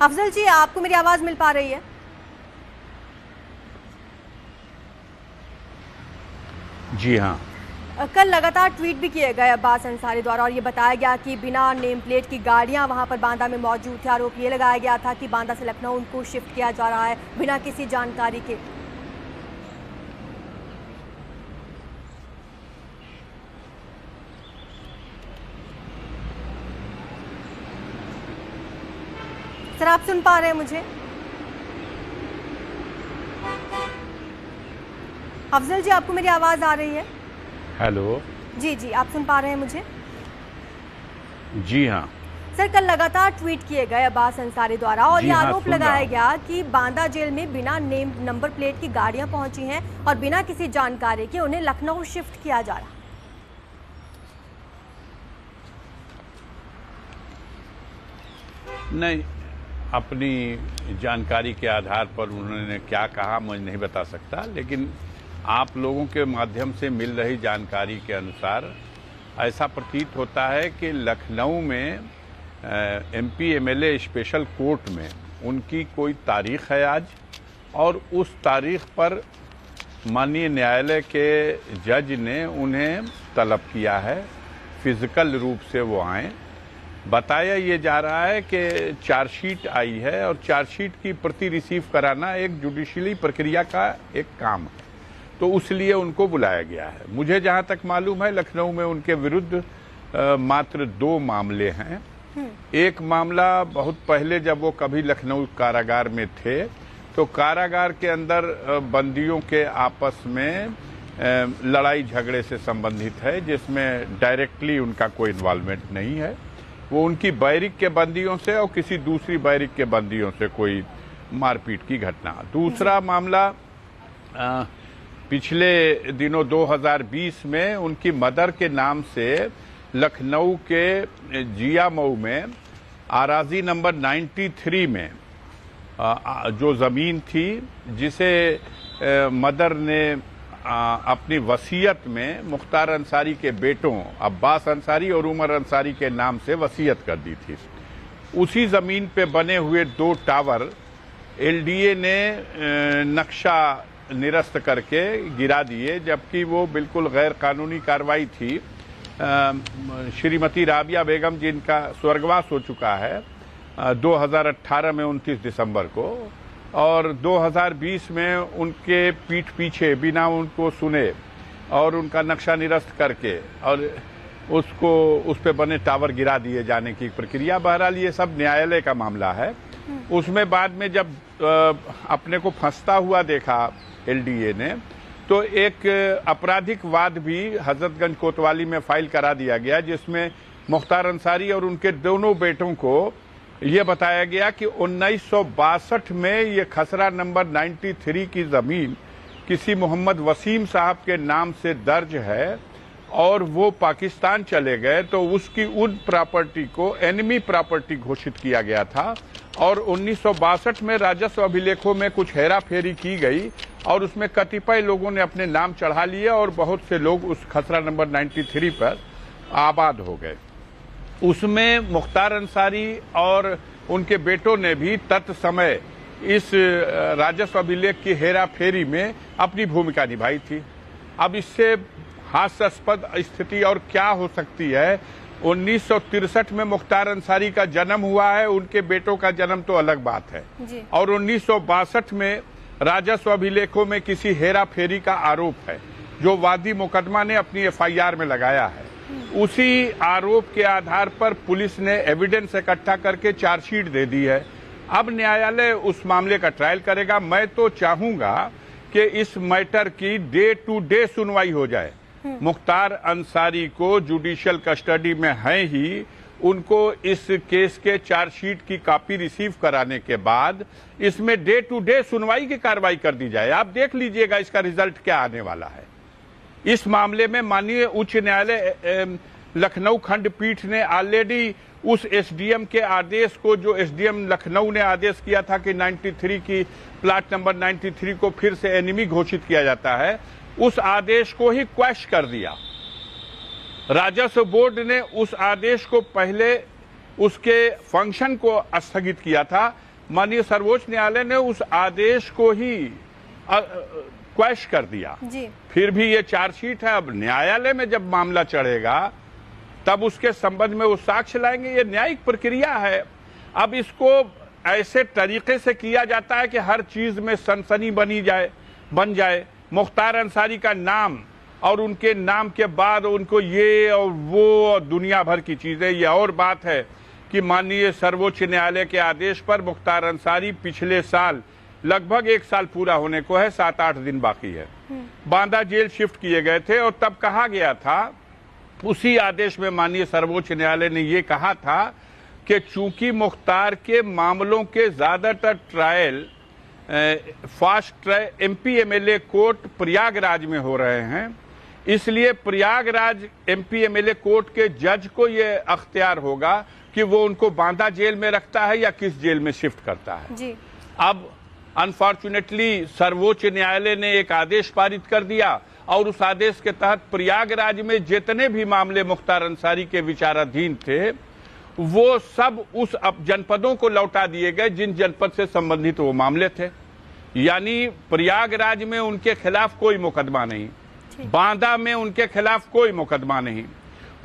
अफजल जी, आपको मेरी आवाज मिल पा रही है? जी हाँ। कल लगातार ट्वीट भी किए गए अब्बास अंसारी द्वारा और ये बताया गया कि बिना नेम प्लेट की गाड़ियां वहां पर बांदा में मौजूद थी। आरोप ये लगाया गया था कि बांदा से लखनऊ उनको शिफ्ट किया जा रहा है बिना किसी जानकारी के। सर, आप सुन पा रहे हैं मुझे? अफजल जी, आपको मेरी आवाज आ रही है? हेलो। जी जी, आप सुन पा रहे हैं मुझे? जी हाँ। सर, कल लगातार ट्वीट किए गए अब्बास अंसारी द्वारा और ये आरोप लगाया गया कि बांदा जेल में बिना नेम नंबर प्लेट की गाड़ियां पहुंची हैं और बिना किसी जानकारी के उन्हें लखनऊ शिफ्ट किया जा रहा है। नहीं, अपनी जानकारी के आधार पर उन्होंने क्या कहा मुझे नहीं बता सकता, लेकिन आप लोगों के माध्यम से मिल रही जानकारी के अनुसार ऐसा प्रतीत होता है कि लखनऊ में एमपी एमएलए स्पेशल कोर्ट में उनकी कोई तारीख है आज, और उस तारीख पर माननीय न्यायालय के जज ने उन्हें तलब किया है फिजिकल रूप से वो आएँ। बताया ये जा रहा है कि चार्जशीट आई है और चार्जशीट की प्रति रिसीव कराना एक जुडिशियली प्रक्रिया का एक काम है, तो उसलिए उनको बुलाया गया है। मुझे जहां तक मालूम है लखनऊ में उनके विरुद्ध मात्र 2 मामले हैं। एक मामला बहुत पहले जब वो कभी लखनऊ कारागार में थे तो कारागार के अंदर बंदियों के आपस में लड़ाई झगड़े से संबंधित है, जिसमें डायरेक्टली उनका कोई इन्वॉल्वमेंट नहीं है। वो उनकी बैरिक के बंदियों से और किसी दूसरी बैरिक के बंदियों से कोई मारपीट की घटना। दूसरा मामला पिछले दिनों 2020 में उनकी मदर के नाम से लखनऊ के जिया मऊ में आराजी नंबर 93 में जो ज़मीन थी, जिसे मदर ने अपनी वसीयत में मुख्तार अंसारी के बेटों अब्बास अंसारी और उमर अंसारी के नाम से वसीयत कर दी थी। उसी ज़मीन पे बने हुए 2 टावर एलडीए ने नक्शा निरस्त करके गिरा दिए, जबकि वो बिल्कुल गैर कानूनी कार्रवाई थी। श्रीमती राबिया बेगम जिनका स्वर्गवास हो चुका है 2018 में 29 दिसंबर को, और 2020 में उनके पीठ पीछे बिना उनको सुने और उनका नक्शा निरस्त करके और उसको उस पे बने टावर गिरा दिए जाने की प्रक्रिया। बहरहाल ये सब न्यायालय का मामला है। उसमें बाद में जब अपने को फंसता हुआ देखा एलडीए ने, तो एक आपराधिक वाद भी हजरतगंज कोतवाली में फाइल करा दिया गया, जिसमें मुख्तार अंसारी और उनके दोनों बेटों को ये बताया गया कि 1962 में ये खसरा नंबर 93 की जमीन किसी मोहम्मद वसीम साहब के नाम से दर्ज है और वो पाकिस्तान चले गए, तो उसकी उन प्रॉपर्टी को एनिमी प्रॉपर्टी घोषित किया गया था। और 1962 में राजस्व अभिलेखों में कुछ हेरा फेरी की गई और उसमें कतिपय लोगों ने अपने नाम चढ़ा लिए और बहुत से लोग उस खसरा नंबर 93 पर आबाद हो गए। उसमें मुख्तार अंसारी और उनके बेटों ने भी तत्समय इस राजस्व अभिलेख की हेरा फेरी में अपनी भूमिका निभाई थी। अब इससे हास्यास्पद स्थिति और क्या हो सकती है। 1963 में मुख्तार अंसारी का जन्म हुआ है, उनके बेटों का जन्म तो अलग बात है और 1962 में राजस्व अभिलेखों में किसी हेरा फेरी का आरोप है जो वादी मुकदमा ने अपनी एफआईआर में लगाया है। उसी आरोप के आधार पर पुलिस ने एविडेंस इकट्ठा करके चार्जशीट दे दी है। अब न्यायालय उस मामले का ट्रायल करेगा। मैं तो चाहूंगा कि इस मैटर की डे टू डे सुनवाई हो जाए। मुख्तार अंसारी को जुडिशियल कस्टडी में है ही, उनको इस केस के चार्जशीट की कॉपी रिसीव कराने के बाद इसमें डे टू डे सुनवाई की कार्रवाई कर दी जाए। आप देख लीजिएगा इसका रिजल्ट क्या आने वाला है। इस मामले में माननीय उच्च न्यायालय लखनऊ खंडपीठ ने ऑलरेडी उस एसडीएम के आदेश को, जो एसडीएम लखनऊ ने आदेश किया था कि 93 की प्लाट नंबर 93 को फिर से एनिमी घोषित किया जाता है, उस आदेश को ही क्वैश कर दिया। राजस्व बोर्ड ने उस आदेश को पहले उसके फंक्शन को स्थगित किया था, माननीय सर्वोच्च न्यायालय ने उस आदेश को ही क्वैश कर दिया। जी। फिर भी ये चार्जशीट है, अब न्यायालय में जब मामला चढ़ेगा तब उसके संबंध में वो साक्ष्य लाएंगे। ये न्यायिक प्रक्रिया है। अब इसको ऐसे तरीके से किया जाता है कि हर चीज में सनसनी बन जाए। मुख्तार अंसारी का नाम और उनके नाम के बाद उनको ये और वो और दुनिया भर की चीजें। ये और बात है कि माननीय सर्वोच्च न्यायालय के आदेश पर मुख्तार अंसारी पिछले साल, लगभग 1 साल पूरा होने को है, 7-8 दिन बाकी है, बांदा जेल शिफ्ट किए गए थे। और तब कहा गया था, उसी आदेश में माननीय सर्वोच्च न्यायालय ने ये कहा था कि चूंकि मुख्तार के मामलों के ज्यादातर trial fast track MP MLA court Prayagraj में हो रहे हैं, इसलिए प्रयागराज MP MLA कोर्ट के जज को ये अख्तियार होगा कि वो उनको बांदा जेल में रखता है या किस जेल में शिफ्ट करता है। जी। अब अनफॉर्चुनेटली सर्वोच्च न्यायालय ने एक आदेश पारित कर दिया और उस आदेश के तहत प्रयागराज में जितने भी मामले मुख्तार अंसारी के विचाराधीन थे वो सब उस जनपदों को लौटा दिए गए जिन जनपद से संबंधित वो मामले थे। यानी प्रयागराज में उनके खिलाफ कोई मुकदमा नहीं, बांदा में उनके खिलाफ कोई मुकदमा नहीं,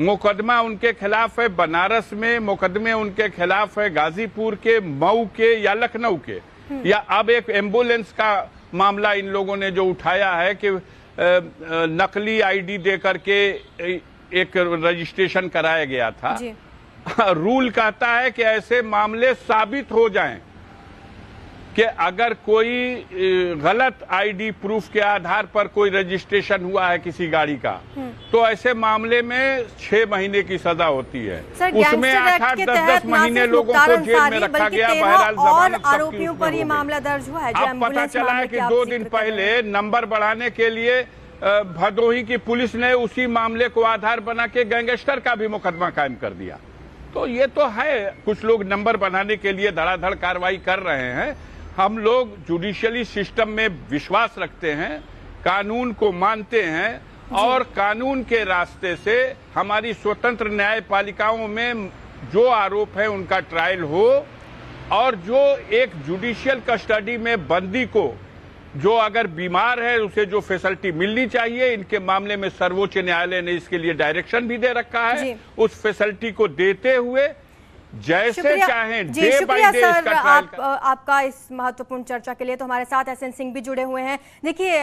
मुकदमा उनके खिलाफ है बनारस में, मुकदमे उनके खिलाफ है गाजीपुर के, मऊ के या लखनऊ के, या अब एक एम्बुलेंस का मामला इन लोगों ने जो उठाया है कि नकली ID दे करके एक रजिस्ट्रेशन कराया गया था। रूल कहता है कि ऐसे मामले साबित हो जाएं कि अगर कोई गलत ID प्रूफ के आधार पर कोई रजिस्ट्रेशन हुआ है किसी गाड़ी का, तो ऐसे मामले में 6 महीने की सजा होती है। उसमें 8-8, 10-10 महीने लोगों को जेल में रखा गया। बहरहाल और आरोपियों पर ये मामला दर्ज हुआ है। अब पता चला है कि 2 दिन पहले नंबर बढ़ाने के लिए भदोही की पुलिस ने उसी मामले को आधार बना के गैंगस्टर का भी मुकदमा कायम कर दिया। तो ये तो है, कुछ लोग नंबर बनाने के लिए धड़ाधड़ कार्रवाई कर रहे हैं। हम लोग जुडिशियली सिस्टम में विश्वास रखते हैं, कानून को मानते हैं और कानून के रास्ते से हमारी स्वतंत्र न्यायपालिकाओं में जो आरोप है उनका ट्रायल हो, और जो एक जुडिशियल कस्टडी में बंदी को जो अगर बीमार है उसे जो फैसिलिटी मिलनी चाहिए, इनके मामले में सर्वोच्च न्यायालय ने इसके लिए डायरेक्शन भी दे रखा है। उस फैसिलिटी को देते हुए जैसे चाहें डे बाय डे इसका ट्रायल। आपका इस महत्वपूर्ण चर्चा के लिए। तो हमारे साथ SN सिंह भी जुड़े हुए हैं। देखिए,